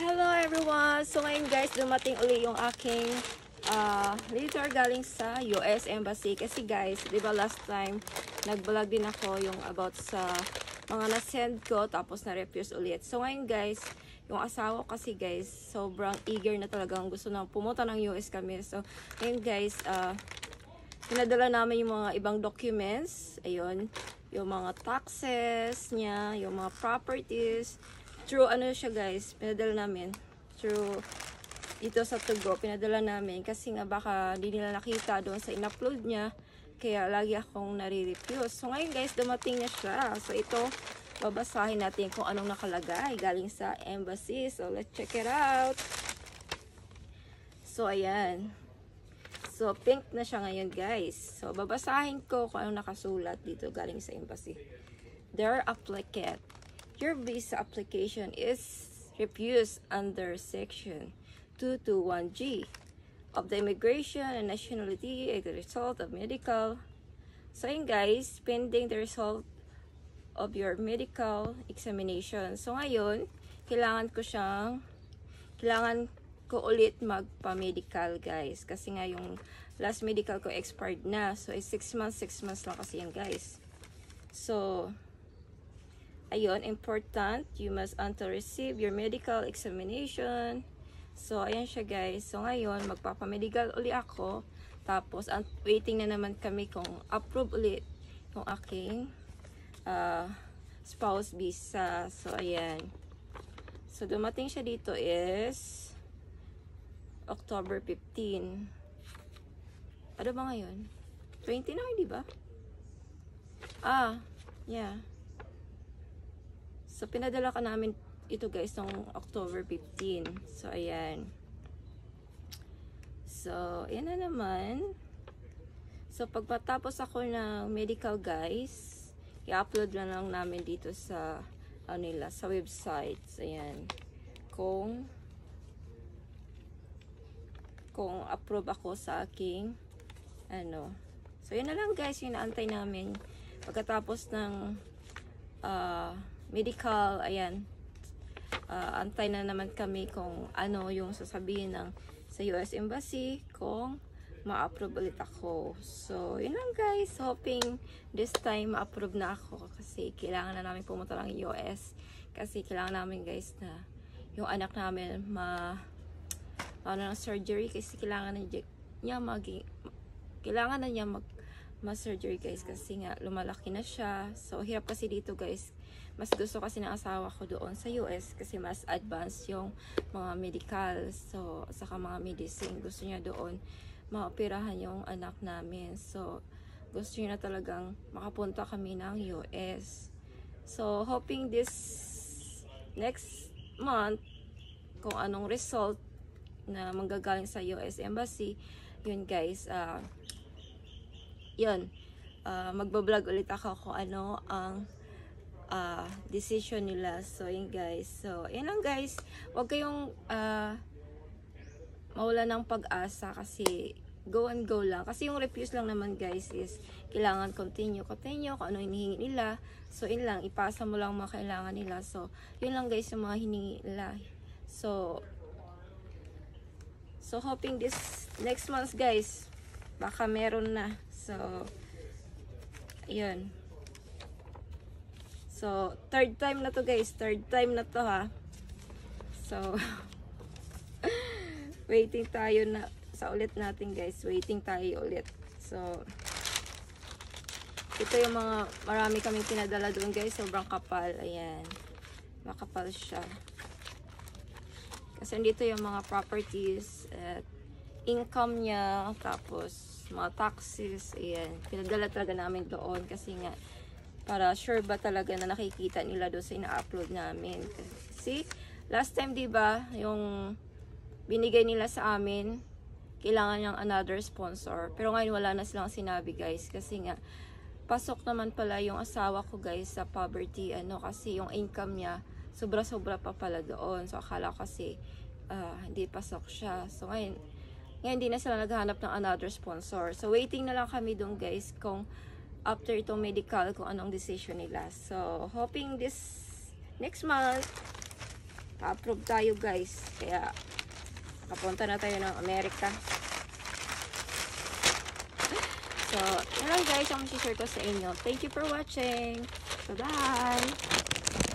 Hello everyone! So ngayon guys, dumating uli yung aking letter galing sa US Embassy. Kasi guys, di ba last time, nag-vlog din ako yung about sa mga na-send ko, tapos na-refuse ulit. So ngayon guys, yung asawa kasi guys, sobrang eager na talagang gusto na pumunta ng US kami. So ngayon guys, pinadala namin yung mga ibang documents. Ayun, yung mga taxes niya, yung mga properties. Through ano siya guys, pinadala namin. Through dito sa Tugo, pinadala namin. Kasi nga baka hindi nila nakita doon sa in-upload niya. Kaya lagi akong nare-refuse. So ngayon guys, dumating na siya. So ito, babasahin natin kung anong nakalagay galing sa embassy. So let's check it out. So ayan. So pink na siya ngayon guys. So babasahin ko kung anong nakasulat dito galing sa embassy. Dear applicant, your visa application is refused under Section 221G of the Immigration and Nationality as a result of medical. So yun guys, pending the result of your medical examination. So ngayon, kailangan ko ulit magpa-medical guys. Kasi nga yung last medical ko expired na. So 6 months lang kasi yan guys. So ayun, important, you must receive your medical examination. So, ayan siya guys. So, ngayon, magpapamedical uli ako. Tapos, waiting na naman kami kung approve ulit yung aking spouse visa. So, ayan. So, dumating siya dito is October 15. Ano ba ngayon? 20 na, di ba? Yeah. So, pinadala ka namin ito guys noong October 15. So, ayan. So, ayan na naman. So, pagpatapos ako ng medical guys, i-upload na lang namin dito sa sa website. So, ayan. Kung approve ako sa aking So, yun na lang guys, yung naantay namin. Pagkatapos ng medical, ayan, antay na naman kami kung ano yung sasabihin ng sa US Embassy kung ma-approve ulit ako. So, yun lang guys, hoping this time ma-approve na ako kasi kailangan na namin pumunta ng US kasi kailangan namin guys na yung anak namin ng surgery kasi kailangan na niya ma-surgery guys kasi nga lumalaki na siya. So, hirap kasi dito guys. Mas gusto kasi ng asawa ko doon sa US kasi mas advanced yung mga medical. So, saka mga medicine. Gusto niya doon maoperahan yung anak namin. So, gusto niya na talagang makapunta kami ng US. So, hoping this next month kung anong result na manggagaling sa US Embassy, yun guys, magbablog ulit ako kung ano ang decision nila. So yun guys, so yun lang guys, huwag kayong mawala ng pag-asa kasi go and go lang, kasi yung refuse lang naman guys is kailangan continue kung ano hinihingi nila. So yun lang, ipasa mo lang mga kailangan nila. So yun lang guys yung mga hinihingi nila. So hoping this next month guys baka meron na. So yun. So, third time na to guys. Third time na to ha. So, waiting tayo na sa ulit natin guys. Waiting tayo ulit. So, ito yung marami kaming pinadala doon guys. Sobrang kapal. Ayan. Makapal siya. Kasi dito yung mga properties at income niya. Tapos, mga taxes. Ayan. Pinadala talaga namin doon kasi nga para sure ba talaga na nakikita nila doon sa ina-upload namin. Kasi last time diba yung binigay nila sa amin, kailangan niyang another sponsor. Pero ngayon wala na silang sinabi guys. Kasi nga pasok naman pala yung asawa ko guys sa poverty. Kasi yung income niya sobra-sobra pa pala doon. So akala ko kasi hindi pasok siya. So ngayon hindi na sila naghahanap ng another sponsor. So waiting na lang kami doon guys kung after itong medical kung anong decision nila. So hoping this next month approve tayo guys. Kaya kapunta na tayo ng Amerika. So, yun lang guys ang share ko sa inyo. Thank you for watching. Bye-bye!